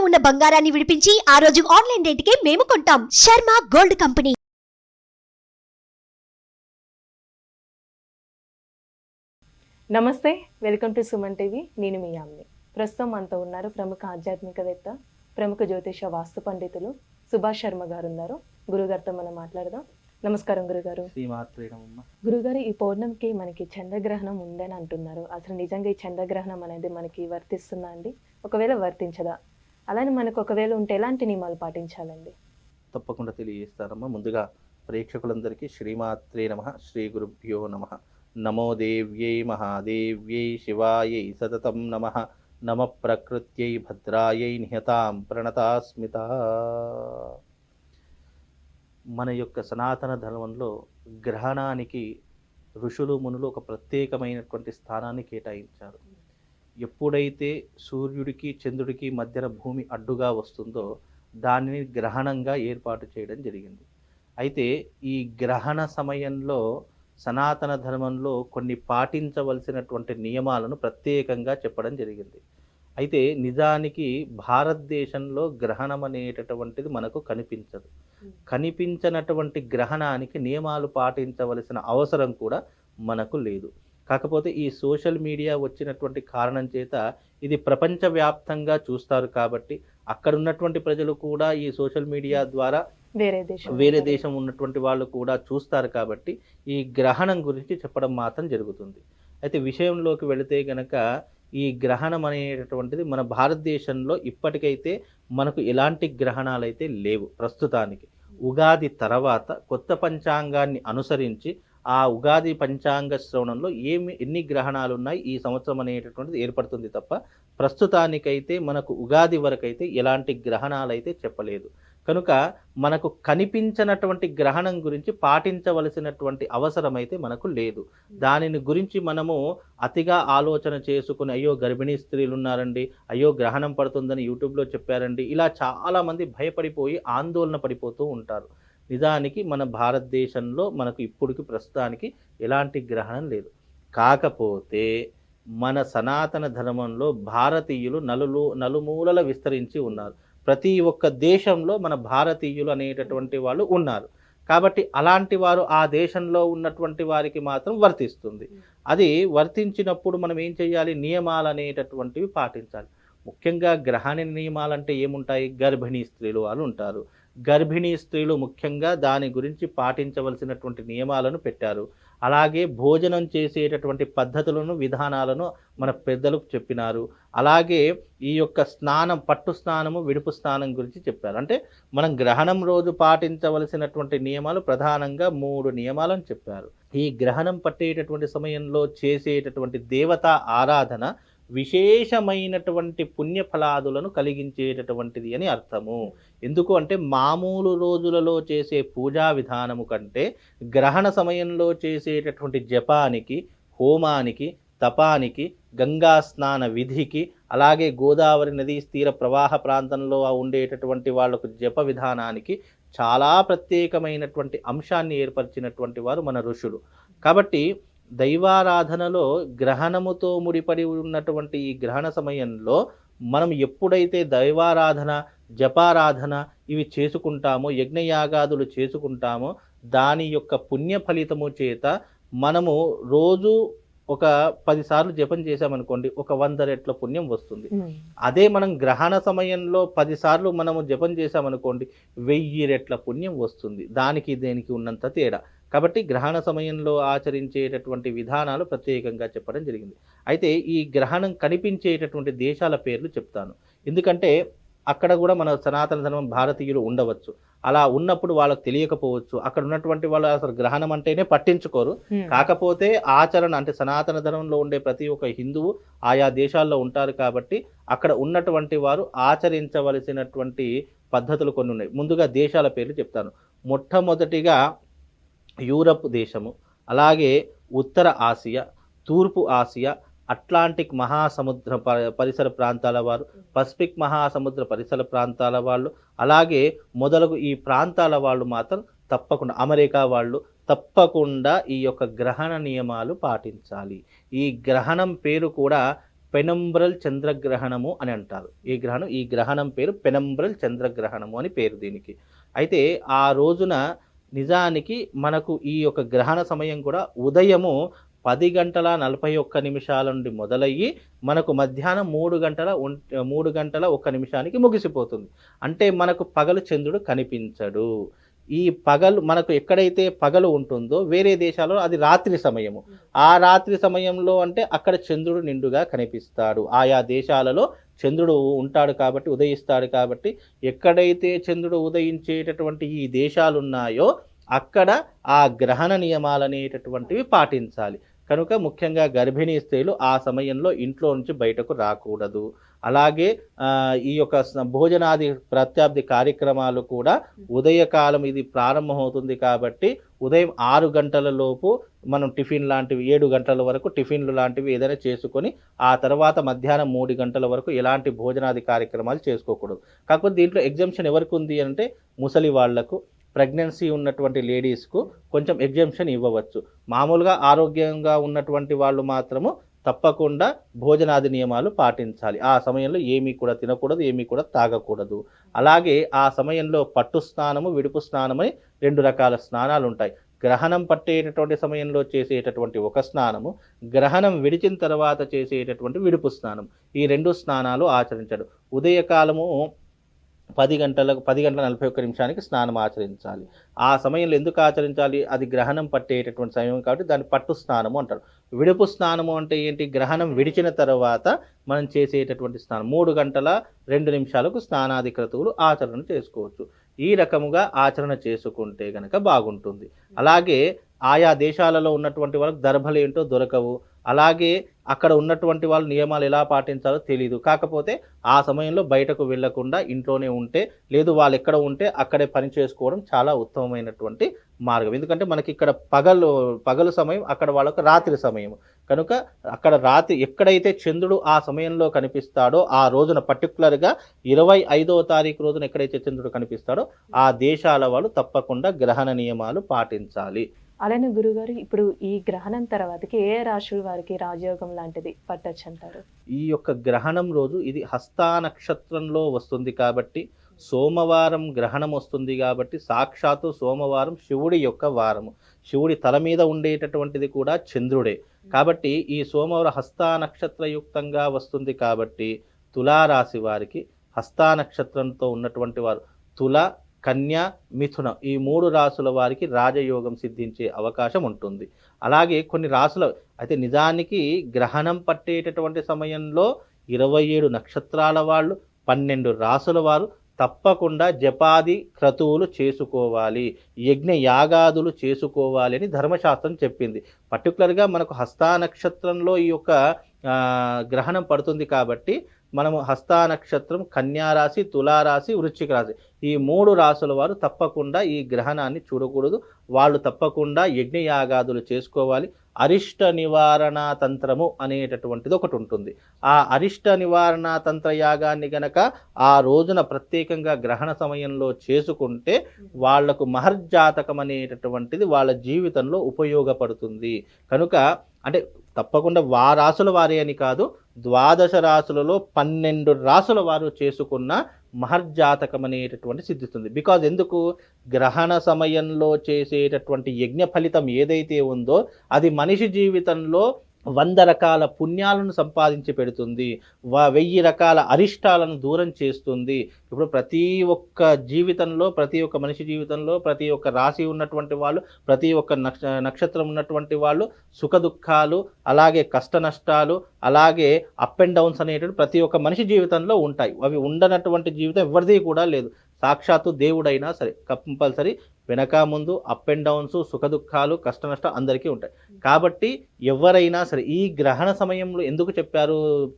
ఉన్న బంగారాన్ని విడిపించి ఆ రోజు ఆన్లైన్ రేటుకే మేము కొంటాం. Sharma gold company. నమస్తే, వెల్కమ్ టు సుమన్ టీవీ. నేను మీ యామిని. ప్రస్తుతం మనతో ఉన్నారు ప్రముఖ ఆధ్యాత్మికవేత్త, ప్రముఖ జ్యోతిష వాస్తు పండితులు సుభాష్ శర్మ గారు ఉన్నారు. గురుగారితో మనం మాట్లాడదాం. నమస్కారం గురుగారు. గురుగారు, ఈ పౌర్ణమికి మనకి చంద్రగ్రహణం ఉందని అంటున్నారు. అసలు నిజంగా ఈ చంద్రగ్రహణం అనేది మనకి వర్తిస్తుందా అండి? ఒకవేళ వర్తించదా? అలానే మనకు ఒకవేళ ఉంటే ఎలాంటి నియమాలు పాటించాలండి? తప్పకుండా తెలియజేస్తానమ్మా. ముందుగా ప్రేక్షకులందరికీ శ్రీమాత్రే నమః, శ్రీ గురుభ్యో నమః. నమో దేవ్యై మహాదేవ్యై శివాయై సతతం నమః. నమ ప్రకృత్యై భద్రాయై నిహతాం ప్రణతాస్మిత. మన యొక్క సనాతన ధర్మంలో గ్రహణానికి ఋషులు మునులు ఒక ప్రత్యేకమైనటువంటి స్థానాన్ని కేటాయించారు. ఎప్పుడైతే సూర్యుడికి చంద్రుడికి మధ్యన భూమి అడ్డుగా వస్తుందో దానిని గ్రహణంగా ఏర్పాటు చేయడం జరిగింది. అయితే ఈ గ్రహణ సమయంలో సనాతన ధర్మంలో కొన్ని పాటించవలసినటువంటి నియమాలను ప్రత్యేకంగా చెప్పడం జరిగింది. అయితే నిజానికి భారతదేశంలో గ్రహణం అనేటటువంటిది మనకు కనిపించదు. కనిపించనటువంటి గ్రహణానికి నియమాలు పాటించవలసిన అవసరం కూడా మనకు లేదు. కాకపోతే ఈ సోషల్ మీడియా వచ్చినటువంటి కారణం చేత ఇది ప్రపంచవ్యాప్తంగా చూస్తారు కాబట్టి అక్కడ ఉన్నటువంటి ప్రజలు కూడా ఈ సోషల్ మీడియా ద్వారా వేరే దేశం ఉన్నటువంటి వాళ్ళు కూడా చూస్తారు కాబట్టి ఈ గ్రహణం గురించి చెప్పడం మాత్రం జరుగుతుంది. అయితే విషయంలోకి వెళితే గనక ఈ గ్రహణం అనేటటువంటిది మన భారతదేశంలో ఇప్పటికైతే మనకు ఎలాంటి గ్రహణాలు అయితే లేవు ప్రస్తుతానికి. ఉగాది తర్వాత కొత్త పంచాంగాన్ని అనుసరించి ఆ ఉగాది పంచాంగ శ్రవణంలో ఎన్ని గ్రహణాలు ఉన్నాయి ఈ సంవత్సరం అనేటటువంటిది ఏర్పడుతుంది తప్ప ప్రస్తుతానికైతే మనకు ఉగాది వరకైతే ఎలాంటి గ్రహణాలు అయితే చెప్పలేదు. కనుక మనకు కనిపించినటువంటి గ్రహణం గురించి పాటించవలసినటువంటి అవసరం అయితే మనకు లేదు. దానిని గురించి మనము అతిగా ఆలోచన చేసుకుని అయ్యో గర్భిణీ స్త్రీలు ఉన్నారండి, అయ్యో గ్రహణం పడుతుందని యూట్యూబ్లో చెప్పారండి, ఇలా చాలామంది భయపడిపోయి ఆందోళన పడిపోతూ ఉంటారు. నిజానికి మన భారతదేశంలో మనకు ఇప్పటికి ప్రస్తుతానికి ఎలాంటి గ్రహణం లేదు. కాకపోతే మన సనాతన ధర్మంలో భారతీయులు నలుమూలల విస్తరించి ఉన్నారు. ప్రతి ఒక్క దేశంలో మన భారతీయులు అనేటటువంటి వాళ్ళు ఉన్నారు. కాబట్టి అలాంటి వారు ఆ దేశంలో ఉన్నటువంటి వారికి మాత్రం వర్తిస్తుంది. అది వర్తించినప్పుడు మనం ఏం చేయాలి? నియమాలు అనేటటువంటివి పాటించాలి. ముఖ్యంగా గ్రహణ నియమాలంటే ఏముంటాయి? గర్భిణీ స్త్రీలు వాళ్ళు ఉంటారు. గర్భిణీ స్త్రీలు ముఖ్యంగా దాని గురించి పాటించవలసినటువంటి నియమాలను పెట్టారు. అలాగే భోజనం చేసేటటువంటి పద్ధతులను విధానాలను మన పెద్దలు చెప్పినారు. అలాగే ఈ యొక్క స్నానం, పట్టు స్నానము, విడుపు స్నానం గురించి చెప్పారు. అంటే మనం గ్రహణం రోజు పాటించవలసినటువంటి నియమాలు ప్రధానంగా 3 నియమాలను చెప్పారు. ఈ గ్రహణం పట్టేటటువంటి సమయంలో చేసేటటువంటి దేవతా ఆరాధన విశేషమైనటువంటి పుణ్యఫలాదులను కలిగించేటటువంటిది అని అర్థము. ఎందుకు అంటే మామూలు రోజులలో చేసే పూజా విధానము కంటే గ్రహణ సమయంలో చేసేటటువంటి జపానికి, హోమానికి, తపానికి, గంగా స్నాన విధికి, అలాగే గోదావరి నదీ తీర ప్రవాహ ప్రాంతంలో ఉండేటటువంటి వాళ్లకు జప విధానానికి చాలా ప్రత్యేకమైనటువంటి అంశాన్ని ఏర్పరిచినటువంటి వారు మన ఋషులు. కాబట్టి దైవారాధనలో గ్రహణముతో ముడిపడి ఉన్నటువంటి ఈ గ్రహణ సమయంలో మనం ఎప్పుడైతే దైవారాధన, జపారాధన ఇవి చేసుకుంటామో, యజ్ఞయాగాదులు చేసుకుంటామో దాని యొక్క పుణ్య ఫలితము చేత మనము రోజు ఒక 10 సార్లు జపం చేసామనుకోండి, ఒక 100 రెట్ల పుణ్యం వస్తుంది. అదే మనం గ్రహణ సమయంలో 10 సార్లు మనము జపం చేసామనుకోండి, 1000 రెట్ల పుణ్యం వస్తుంది. దానికి దేనికి ఉన్నంత తేడా. కాబట్టి గ్రహణ సమయంలో ఆచరించేటటువంటి విధానాలు ప్రత్యేకంగా చెప్పడం జరిగింది. అయితే ఈ గ్రహణం కనిపించేటటువంటి దేశాల పేర్లు చెప్తాను. ఎందుకంటే అక్కడ కూడా మన సనాతన ధర్మం భారతీయులు ఉండవచ్చు. అలా ఉన్నప్పుడు వాళ్ళకి తెలియకపోవచ్చు. అక్కడ ఉన్నటువంటి వాళ్ళు అసలు గ్రహణం అంటేనే పట్టించుకోరు. కాకపోతే ఆచరణ అంటే సనాతన ధర్మంలో ఉండే ప్రతి ఒక్క హిందువు ఆయా దేశాల్లో ఉంటారు కాబట్టి అక్కడ ఉన్నటువంటి వారు ఆచరించవలసినటువంటి పద్ధతులు కొన్ని ఉన్నాయి. ముందుగా దేశాల పేర్లు చెప్తాను. మొట్టమొదటిగా యూరప్ దేశము, అలాగే ఉత్తర ఆసియా, తూర్పు ఆసియా, అట్లాంటిక్ మహాసముద్ర పరిసర ప్రాంతాల వారు, పసిఫిక్ మహాసముద్ర పరిసర ప్రాంతాల వాళ్ళు, అలాగే మొదలగు ఈ ప్రాంతాల వాళ్ళు మాత్రం తప్పకుండా, అమెరికా వాళ్ళు తప్పకుండా ఈ యొక్క గ్రహణ నియమాలు పాటించాలి. ఈ గ్రహణం పేరు కూడా పెనంబ్రల్ చంద్రగ్రహణము అని అంటారు. ఈ గ్రహణం పేరు పెనంబ్రల్ చంద్రగ్రహణము అని పేరు దీనికి. అయితే ఆ రోజున నిజానికి మనకు ఈ యొక్క గ్రహణ సమయం కూడా ఉదయము 10:41 నుండి మొదలయ్యి మనకు మధ్యాహ్నం 3:01 ముగిసిపోతుంది. అంటే మనకు పగలు చంద్రుడు కనిపించడు. ఈ పగలు మనకు ఎక్కడైతే పగలు ఉంటుందో వేరే దేశాల్లో అది రాత్రి సమయము. ఆ రాత్రి సమయంలో అంటే అక్కడ చంద్రుడు నిండుగా కనిపిస్తాడు. ఆయా దేశాలలో చంద్రుడు ఉంటాడు కాబట్టి, ఉదయిస్తాడు కాబట్టి, ఎక్కడైతే చంద్రుడు ఉదయించేటటువంటి ఈ దేశాలు ఉన్నాయో అక్కడ ఆ గ్రహణ నియమాలు అనేటటువంటివి పాటించాలి. కనుక ముఖ్యంగా గర్భిణీ స్త్రీలు ఆ సమయంలో ఇంట్లో నుంచి బయటకు రాకూడదు. అలాగే ఈ యొక్క భోజనాది ప్రత్యాబ్ది కార్యక్రమాలు కూడా ఉదయకాలం ఇది ప్రారంభమవుతుంది కాబట్టి ఉదయం 6 గంటల లోపు మనం టిఫిన్ లాంటివి 7 గంటల వరకు టిఫిన్లు లాంటివి ఏదైనా చేసుకొని ఆ తర్వాత మధ్యాహ్నం 3 గంటల వరకు ఎలాంటి భోజనాది కార్యక్రమాలు చేసుకోకూడదు. కాకపోతే దీంట్లో ఎగ్జంప్షన్ ఎవరికి ఉంది అంటే ముసలి వాళ్లకు, ప్రెగ్నెన్సీ ఉన్నటువంటి లేడీస్కు కొంచెం ఎగ్జంప్షన్ ఇవ్వవచ్చు. మామూలుగా ఆరోగ్యంగా ఉన్నటువంటి వాళ్ళు మాత్రము తప్పకుండా భోజనాది నియమాలు పాటించాలి. ఆ సమయంలో ఏమీ కూడా తినకూడదు, ఏమీ కూడా తాగకూడదు. అలాగే ఆ సమయంలో పట్టు స్నానము, విడుపు స్నానం అని 2 రకాల స్నానాలు ఉంటాయి. గ్రహణం పట్టేటటువంటి సమయంలో చేసేటటువంటి ఒక స్నానము, గ్రహణం విడిచిన తర్వాత చేసేటటువంటి విడుపు స్నానం, ఈ 2 స్నానాలు ఆచరించాడు. ఉదయకాలము 10:41 స్నానం ఆచరించాలి. ఆ సమయంలో ఎందుకు ఆచరించాలి? అది గ్రహణం పట్టేటటువంటి సమయం కాబట్టి దాన్ని పట్టు స్నానము అంటారు. విడుపు స్నానము అంటే ఏంటి? గ్రహణం విడిచిన తర్వాత మనం చేసేటటువంటి స్నానం. 3:02 స్నానాది క్రతువులు ఆచరణ చేసుకోవచ్చు. ఈ రకముగా ఆచరణ చేసుకుంటే గనక బాగుంటుంది. అలాగే ఆయా దేశాలలో ఉన్నటువంటి వాళ్ళకి దర్భలు ఏంటో దొరకవు. అలాగే అక్కడ ఉన్నటువంటి వాళ్ళు నియమాలు ఎలా పాటించాలో తెలియదు. కాకపోతే ఆ సమయంలో బయటకు వెళ్లకుండా ఇంట్లోనే ఉంటే, లేదు వాళ్ళు ఎక్కడ ఉంటే అక్కడే పని చేసుకోవడం చాలా ఉత్తమమైనటువంటి మార్గం. ఎందుకంటే మనకి ఇక్కడ పగలు సమయం, అక్కడ వాళ్ళకు రాత్రి సమయం. కనుక అక్కడ రాత్రి ఎక్కడైతే చంద్రుడు ఆ సమయంలో కనిపిస్తాడో ఆ రోజున పర్టికులర్గా 25వ తారీఖు రోజున ఎక్కడైతే చంద్రుడు కనిపిస్తాడో ఆ దేశాల వాళ్ళు తప్పకుండా గ్రహణ నియమాలు పాటించాలి. అలానే గురుగారు, ఇప్పుడు ఈ గ్రహణం తర్వాతకి ఏ రాశుల వారికి రాజయోగం లాంటిది పట్టచ్చు అంటారు? ఈ యొక్క గ్రహణం రోజు ఇది హస్తా నక్షత్రంలో వస్తుంది కాబట్టి, సోమవారం గ్రహణం వస్తుంది కాబట్టి, సాక్షాత్తు సోమవారం శివుడి యొక్క వారము. శివుడి తల మీద ఉండేటటువంటిది కూడా చంద్రుడే కాబట్టి ఈ సోమవారం హస్తా నక్షత్రయుక్తంగా వస్తుంది కాబట్టి తులారాశి వారికి హస్తా నక్షత్రంతో ఉన్నటువంటి వారు తుల, కన్య, మిథున ఈ 3 రాసుల వారికి రాజయోగం సిద్ధించే అవకాశం ఉంటుంది. అలాగే కొన్ని రాసుల అయితే నిజానికి గ్రహణం పట్టేటటువంటి సమయంలో 27 నక్షత్రాల వాళ్ళు, 12 రాసుల వారు తప్పకుండా జపాది క్రతువులు చేసుకోవాలి, యజ్ఞ యాగాదులు చేసుకోవాలి అని ధర్మశాస్త్రం చెప్పింది. పర్టికులర్గా మనకు హస్తా నక్షత్రంలో ఈ యొక్క గ్రహణం పడుతుంది కాబట్టి మనము హస్తా నక్షత్రం, కన్యారాశి, తులారాశి, వృశ్చిక రాశి ఈ 3 రాసుల వారు తప్పకుండా ఈ గ్రహణాన్ని చూడకూడదు. వాళ్ళు తప్పకుండా యజ్ఞయాగాదులు చేసుకోవాలి. అరిష్ట నివారణ తంత్రము అనేటటువంటిది ఒకటి ఉంటుంది. ఆ అరిష్ట నివారణ తంత్ర యాగాన్ని గనక ఆ రోజున ప్రత్యేకంగా గ్రహణ సమయంలో చేసుకుంటే వాళ్లకు మహర్జాతకం అనేటటువంటిది వాళ్ళ జీవితంలో ఉపయోగపడుతుంది. కనుక అంటే తప్పకుండా రాసుల వారే అని కాదు, 12 రాసులలో 12 రాసుల వారు చేసుకున్న మహర్జాతకం అనేటటువంటి సిద్ధిస్తుంది. బికాజ్ ఎందుకు? గ్రహణ సమయంలో చేసేటటువంటి యజ్ఞ ఫలితం ఏదైతే ఉందో అది మనిషి జీవితంలో 100 రకాల పుణ్యాలను సంపాదించి పెడుతుంది, 1000 రకాల అరిష్టాలను దూరం చేస్తుంది. ఇప్పుడు ప్రతి ఒక్క జీవితంలో, ప్రతి ఒక్క మనిషి జీవితంలో, ప్రతి ఒక్క రాశి ఉన్నటువంటి వాళ్ళు, ప్రతి ఒక్క నక్షత్రం ఉన్నటువంటి వాళ్ళు సుఖ దుఃఖాలు, అలాగే కష్ట నష్టాలు, అలాగే అప్ అండ్ డౌన్స్ అనేటువంటి ప్రతి ఒక్క మనిషి జీవితంలో ఉంటాయి. అవి ఉండనటువంటి జీవితం ఎవరిది కూడా లేదు. సాక్షాత్తు దేవుడైనా సరే కంపల్సరీ వెనక ముందు అప్ అండ్ డౌన్స్, సుఖ దుఃఖాలు, కష్ట నష్టం అందరికీ ఉంటాయి. కాబట్టి ఎవరైనా సరే ఈ గ్రహణ సమయంలో ఎందుకు చెప్పారు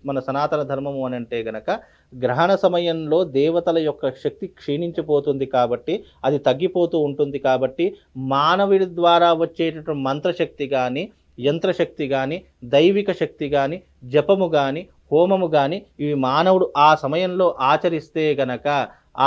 మన సనాతన ధర్మము అని అంటే గనక, గ్రహణ సమయంలో దేవతల యొక్క శక్తి క్షీణించిపోతుంది కాబట్టి, అది తగ్గిపోతూ ఉంటుంది కాబట్టి, మానవుడి ద్వారా వచ్చేటటువంటి మంత్రశక్తి కానీ, యంత్రశక్తి కానీ, దైవిక శక్తి కానీ, జపము కానీ, హోమము కానీ ఇవి మానవుడు ఆ సమయంలో ఆచరిస్తే గనక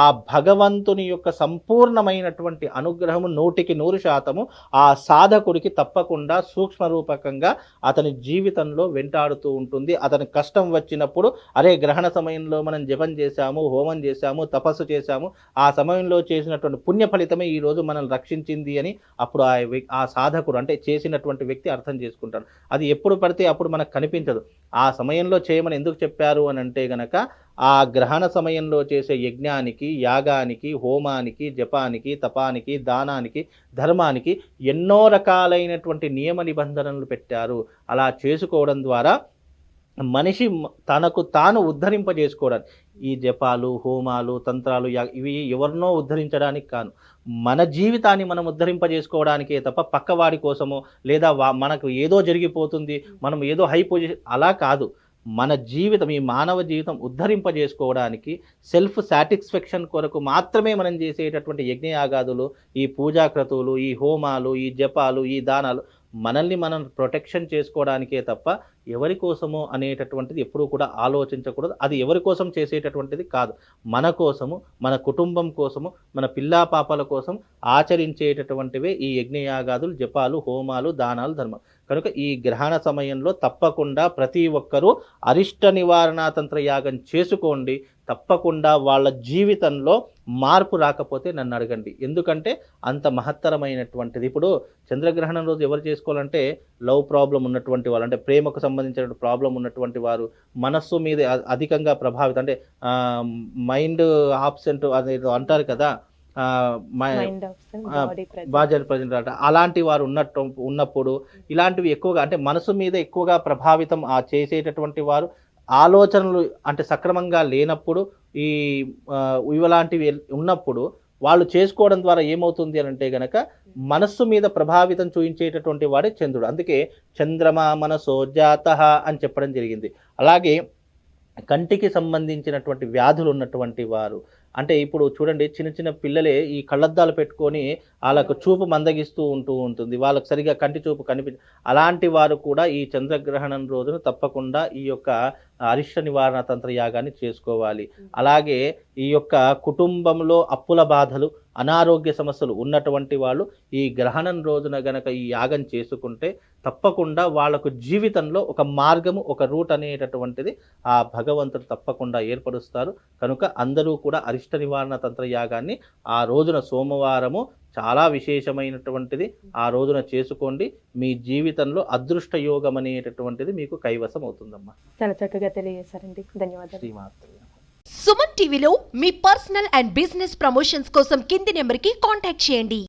ఆ భగవంతుని యొక్క సంపూర్ణమైనటువంటి అనుగ్రహము 100% ఆ సాధకుడికి తప్పకుండా సూక్ష్మ రూపకంగా అతని జీవితంలో వెంటాడుతూ ఉంటుంది. అతని కష్టం వచ్చినప్పుడు అరే గ్రహణ సమయంలో మనం జపం చేశాము, హోమం చేశాము, తపస్సు చేశాము, ఆ సమయంలో చేసినటువంటి పుణ్య ఫలితమే ఈరోజు మనల్ని రక్షించింది అని అప్పుడు ఆ సాధకుడు అంటే చేసినటువంటి వ్యక్తి అర్థం చేసుకుంటాడు. అది ఎప్పుడు పడితే అప్పుడు మనకు కనిపించదు. ఆ సమయంలో చేయమని ఎందుకు చెప్పారు అని అంటే గనక ఆ గ్రహణ సమయంలో చేసే యజ్ఞానికి, యాగానికి, హోమానికి, జపానికి, తపానికి, దానానికి, ధర్మానికి ఎన్నో రకాలైనటువంటి నియమ నిబంధనలు పెట్టారు. అలా చేసుకోవడం ద్వారా మనిషి తనకు తాను ఉద్ధరింపజేసుకోవడానికి ఈ జపాలు, హోమాలు, తంత్రాలు ఇవి ఎవరినో ఉద్ధరించడానికి కాను, మన జీవితాన్ని మనం ఉద్ధరింపజేసుకోవడానికే తప్ప పక్కవాడి కోసమో లేదా మనకు ఏదో జరిగిపోతుంది, మనం ఏదో హై పొజిషన్ అలా కాదు. మన జీవితం, ఈ మానవ జీవితం ఉద్ధరింపజేసుకోవడానికి సెల్ఫ్ సాటిస్ఫాక్షన్ కొరకు మాత్రమే మనం చేసేటటువంటి యజ్ఞయాగాదులు, ఈ పూజాక్రతువులు, ఈ హోమాలు, ఈ జపాలు, ఈ దానాలు మనల్ని మనం ప్రొటెక్షన్ చేసుకోవడానికే తప్ప ఎవరి కోసమో అనేటటువంటిది ఎప్పుడూ కూడా ఆలోచించకూడదు. అది ఎవరి కోసం చేసేటటువంటిది కాదు, మన కోసము, మన కుటుంబం కోసము, మన పిల్లా పాపల కోసం ఆచరించేటటువంటివే ఈ యజ్ఞయాగాదులు, జపాలు, హోమాలు, దానాలు, ధర్మం. కనుక ఈ గ్రహణ సమయంలో తప్పకుండా ప్రతి ఒక్కరూ అరిష్ట నివారణా తంత్ర యాగం చేసుకోండి. తప్పకుండా వాళ్ళ జీవితంలో మార్పు రాకపోతే నన్ను అడగండి, ఎందుకంటే అంత మహత్తరమైనటువంటిది. ఇప్పుడు చంద్రగ్రహణం రోజు ఎవరు చేసుకోవాలంటే లవ్ ప్రాబ్లం ఉన్నటువంటి వాళ్ళు, అంటే ప్రేమకు సంబంధించిన ప్రాబ్లం ఉన్నటువంటి వారు, మనస్సు మీద అధికంగా ప్రభావితం అంటే మైండ్ ఆబ్సెంట్ అది అంటారు కదా, బాజర్ ప్రజెంట్ అంటే అలాంటి వారు ఉన్నప్పుడు ఇలాంటివి ఎక్కువగా అంటే మనసు మీద ఎక్కువగా ప్రభావితం చేసేటటువంటి వారు, ఆలోచనలు అంటే సక్రమంగా లేనప్పుడు ఇలాంటివి ఉన్నప్పుడు వాళ్ళు చేసుకోవడం ద్వారా ఏమవుతుంది అని అంటే గనక మనస్సు మీద ప్రభావితం చూపించేటటువంటి వాడే చంద్రుడు. అందుకే చంద్రమా మనసో జాతః అని చెప్పడం జరిగింది. అలాగే కంటికి సంబంధించినటువంటి వ్యాధులు ఉన్నటువంటి వారు, అంటే ఇప్పుడు చూడండి చిన్న చిన్న పిల్లలే ఈ కళ్ళద్దాలు పెట్టుకొని వాళ్ళకు చూపు మందగిస్తూ ఉంటుంది, వాళ్ళకు సరిగా కంటి చూపు అలాంటి వారు కూడా ఈ చంద్రగ్రహణం రోజున తప్పకుండా ఈ యొక్క అరిష్ట నివారణ తంత్ర యాగాన్ని చేసుకోవాలి. అలాగే ఈ యొక్క కుటుంబంలో అప్పుల బాధలు, అనారోగ్య సమస్యలు ఉన్నటువంటి వాళ్ళు ఈ గ్రహణం రోజున గనక ఈ యాగం చేసుకుంటే తప్పకుండా వాళ్ళకు జీవితంలో ఒక మార్గము, ఒక రూట్ అనేటటువంటిది ఆ భగవంతుడు తప్పకుండా ఏర్పరుస్తారు. కనుక అందరూ కూడా అరిష్ట నివారణ తంత్ర యాగాన్ని ఆ రోజున సోమవారము చాలా విశేషమైనటువంటిది, ఆ రోజున చేసుకోండి. మీ జీవితంలో అదృష్ట యోగం అనేటటువంటిది మీకు కైవసం అవుతుందమ్మా. చాలా చక్కగా తెలియజేశారండి, ధన్యవాదాలు. శ్రీమాత్రే. సుమన్ టీవీలో మీ పర్సనల్ అండ్ బిజినెస్ ప్రమోషన్స్ కోసం కింది నెంబర్కి కాంటాక్ట్ చేయండి.